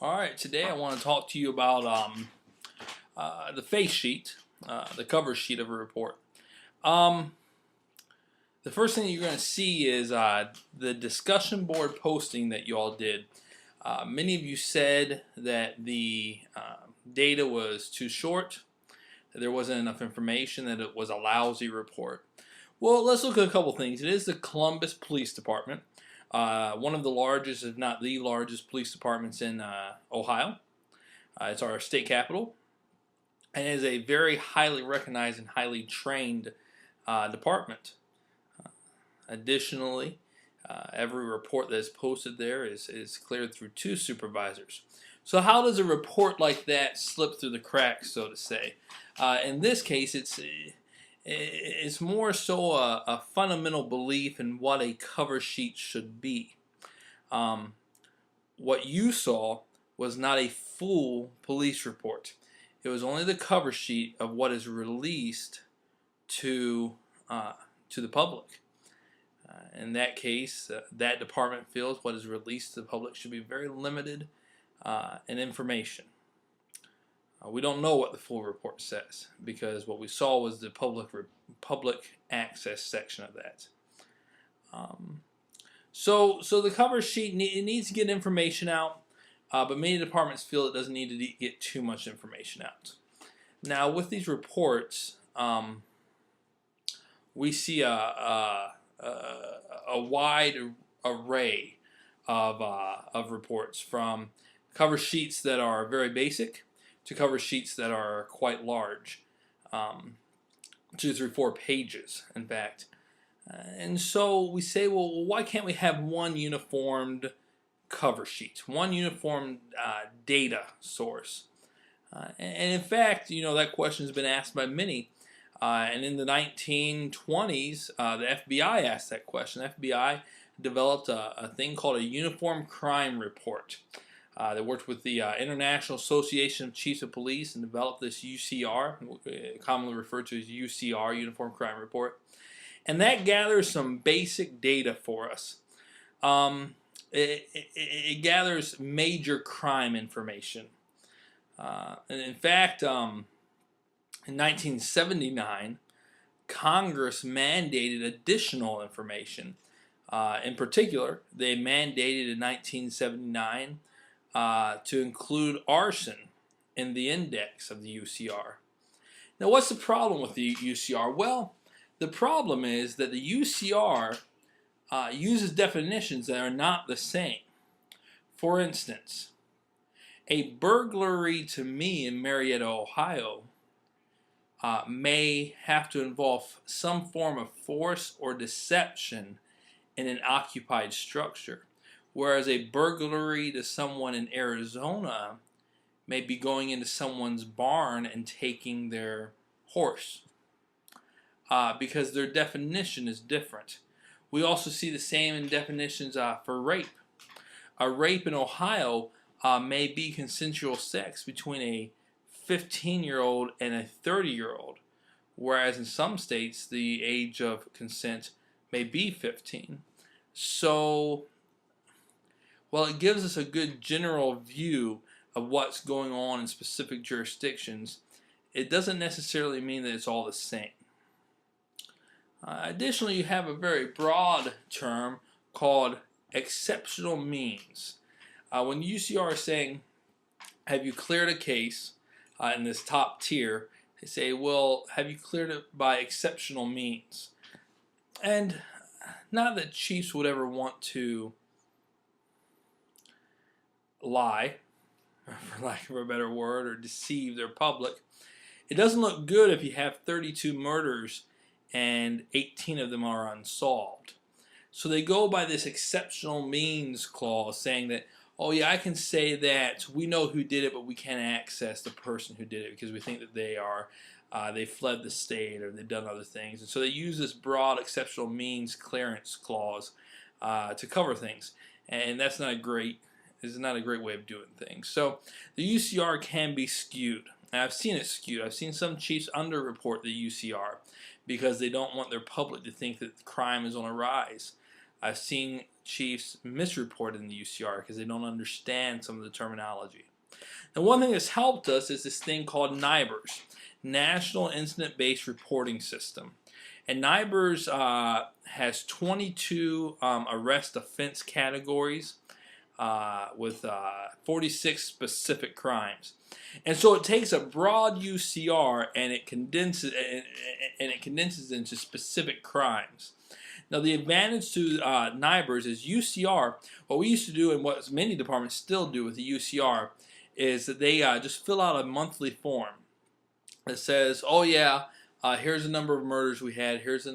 All right, today I want to talk to you about the face sheet, the cover sheet of a report. Um, the first thing you're going to see is the discussion board posting that you all did. Many of you said that the data was too short, that there wasn't enough information, that it was a lousy report. Well, let's look at a couple things. It is the Columbus Police Department, one of the largest, if not the largest, police departments in Ohio. It's our state capital, and it is a very highly recognized and highly trained department. Additionally, every report that is posted there is cleared through two supervisors. So how does a report like that slip through the cracks, so to say? In this case, it's more so a fundamental belief in what a cover sheet should be. What you saw was not a full police report. It was only the cover sheet of what is released to the public. In that case, that department feels what is released to the public should be very limited in information. We don't know what the full report says because what we saw was the public access section of that. So the cover sheet needs to get information out, but many departments feel it doesn't need to get too much information out. Now, with these reports, we see a wide array of reports, from cover sheets that are very basic to cover sheets that are quite large, 2, 3, 4 pages, in fact. And so we say, well, why can't we have one uniformed cover sheet, one uniform data source? And in fact, that question has been asked by many. And in the 1920s, the FBI asked that question. The FBI developed a thing called a Uniform Crime Report. They worked with the International Association of Chiefs of Police and developed this UCR, commonly referred to as UCR, Uniform Crime Report. And that gathers some basic data for us. It gathers major crime information. And in fact, in 1979, Congress mandated additional information. In particular, they mandated in 1979 to include arson in the index of the UCR. Now, what's the problem with the UCR? Well, the problem is that the UCR uses definitions that are not the same. For instance, a burglary to me in Marietta, Ohio, may have to involve some form of force or deception in an occupied structure, whereas a burglary to someone in Arizona may be going into someone's barn and taking their horse, because their definition is different. We also see the same in definitions for rape. A rape in Ohio may be consensual sex between a 15-year-old and a 30-year-old, whereas in some states the age of consent may be 15. So, while it gives us a good general view of what's going on in specific jurisdictions, it doesn't necessarily mean that it's all the same. Additionally, you have a very broad term called exceptional means. When UCR is saying, have you cleared a case in this top tier, they say, well, have you cleared it by exceptional means? And not that chiefs would ever want to lie, for lack of a better word, or deceive their public. It doesn't look good if you have 32 murders and 18 of them are unsolved. So they go by this exceptional means clause, saying that, oh yeah, I can say that we know who did it, but we can't access the person who did it because we think that they fled the state or they've done other things. And so they use this broad exceptional means clearance clause to cover things, and that's not a great. This is not a great way of doing things. So the UCR can be skewed. And I've seen it skewed. I've seen some chiefs underreport the UCR because they don't want their public to think that crime is on a rise. I've seen chiefs misreport in the UCR because they don't understand some of the terminology. And one thing that's helped us is this thing called NIBRS, National Incident-Based Reporting System. And NIBRS has 22 arrest offense categories with 46 specific crimes. And so it takes a broad UCR and it condenses into specific crimes. Now the advantage to NIBRS is UCR. What we used to do and what many departments still do with the UCR is that they just fill out a monthly form that says, oh yeah, here's the number of murders we had, here's the